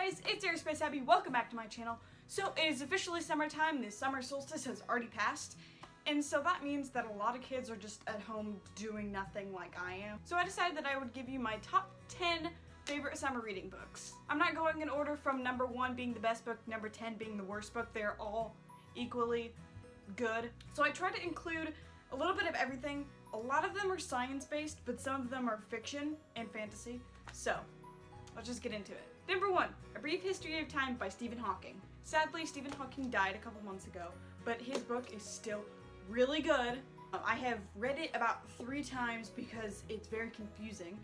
guys, it's Space Odyssey. Welcome back to my channel. So it is officially summertime. The summer solstice has already passed. And so that means that a lot of kids are just at home doing nothing like I am. So I decided that I would give you my top 10 favorite summer reading books. I'm not going in order from number 1 being the best book, number 10 being the worst book. They're all equally good. So I try to include a little bit of everything. A lot of them are science-based, but some of them are fiction and fantasy. So let's just get into it. Number 1, A Brief History of Time by Stephen Hawking. Sadly, Stephen Hawking died a couple months ago, but his book is still really good. I have read it about 3 times because it's very confusing,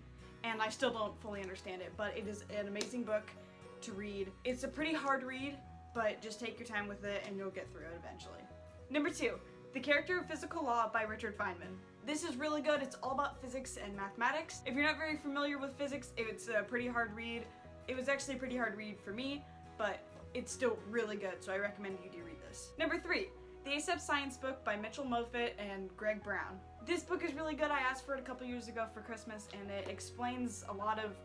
and I still don't fully understand it, but it is an amazing book to read. It's a pretty hard read, but just take your time with it and you'll get through it eventually. Number 2, The Character of Physical Law by Richard Feynman. This is really good. It's all about physics and mathematics. If you're not very familiar with physics, it's a pretty hard read. It was actually a pretty hard read for me, but it's still really good, so I recommend you do read this. Number 3, The ASEP Science Book by Mitchell Moffitt and Greg Brown. This book is really good. I asked for it a couple years ago for Christmas, and it explains a lot of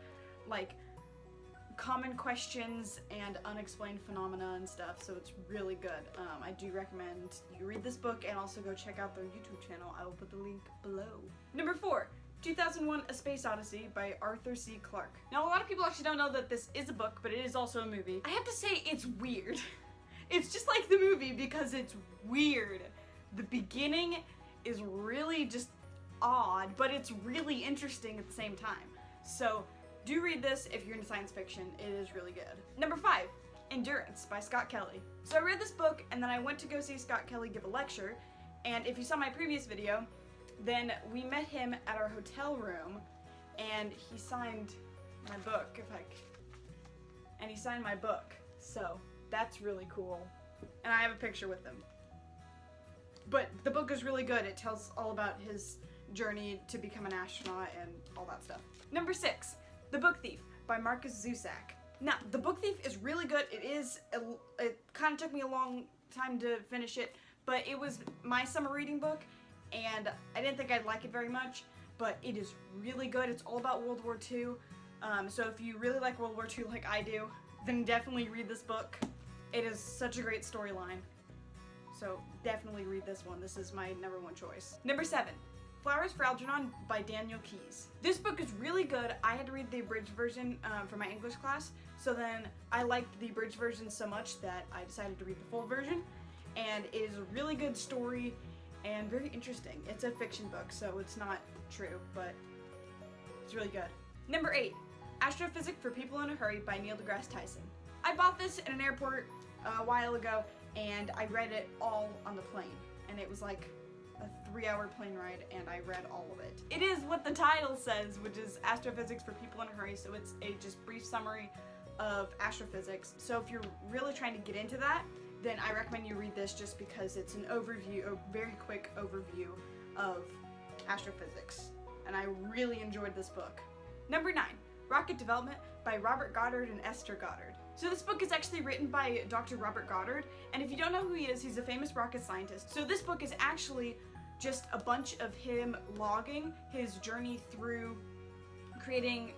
common questions and unexplained phenomena and stuff, so it's really good. I do recommend you read this book and also go check out their YouTube channel. I will put the link below. Number 4, 2001: A Space Odyssey by Arthur C. Clarke. Now, a lot of people actually don't know that this is a book, but it is also a movie. I have to say, it's weird. It's just like the movie because it's weird. The beginning is really just odd, but it's really interesting at the same time. So do read this if you're into science fiction. It is really good. Number 5, Endurance by Scott Kelly. So I read this book and then I went to go see Scott Kelly give a lecture, and if you saw my previous video, then we met him at our hotel room and he signed my book, and he signed my book. So that's really cool. And I have a picture with him. But the book is really good. It tells all about his journey to become an astronaut and all that stuff. Number 6, The Book Thief by Marcus Zusak. Now, The Book Thief is really good. It kind of took me a long time to finish it, but it was my summer reading book, and I didn't think I'd like it very much, but it is really good. It's all about World War II. So if you really like World War II like I do, then definitely read this book. It is such a great storyline. So definitely read this one. This is my number 1 choice. Number 7, Flowers for Algernon by Daniel Keyes. This book is really good. I had to read the abridged version for my English class, so then I liked the abridged version so much that I decided to read the full version, and it is a really good story and very interesting. It's a fiction book, so it's not true, but it's really good. Number 8, Astrophysics for People in a Hurry by Neil deGrasse Tyson. I bought this in an airport a while ago, and I read it all on the plane, and it was like a 3-hour plane ride, and I read all of it. It is what the title says, which is Astrophysics for People in a Hurry, so it's a just brief summary of astrophysics. So if you're really trying to get into that, then I recommend you read this just because it's an overview, a very quick overview of astrophysics, and I really enjoyed this book. Number 9, Rocket Development by Robert Goddard and Esther Goddard. So this book is actually written by Dr. Robert Goddard, and if you don't know who he is, he's a famous rocket scientist. So this book is actually just a bunch of him logging his journey through creating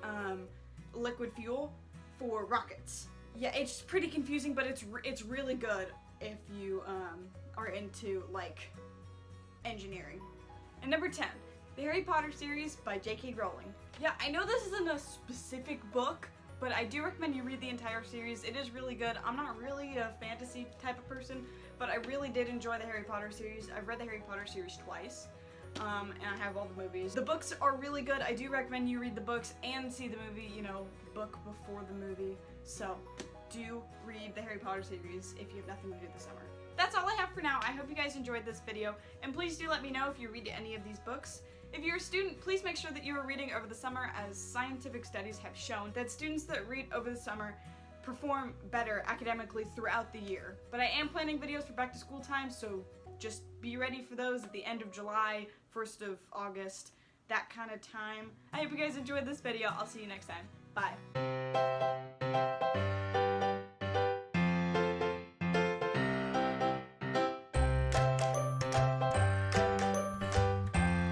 liquid fuel for rockets. Yeah, it's pretty confusing, but it's really good if you are into engineering. And number 10, The Harry Potter series by J.K. Rowling. Yeah, I know this isn't a specific book, but I do recommend you read the entire series. It is really good. I'm not really a fantasy type of person, but I really did enjoy the Harry Potter series. I've read the Harry Potter series twice, and I have all the movies. The books are really good. I do recommend you read the books and see the movie, book before the movie. So do read the Harry Potter series if you have nothing to do this summer. That's all I have for now. I hope you guys enjoyed this video, and please do let me know if you read any of these books. If you're a student, please make sure that you are reading over the summer, as scientific studies have shown that students that read over the summer perform better academically throughout the year. But I am planning videos for back to school time, so just be ready for those at the end of July, 1st of August, that kind of time. I hope you guys enjoyed this video. I'll see you next time. Bye.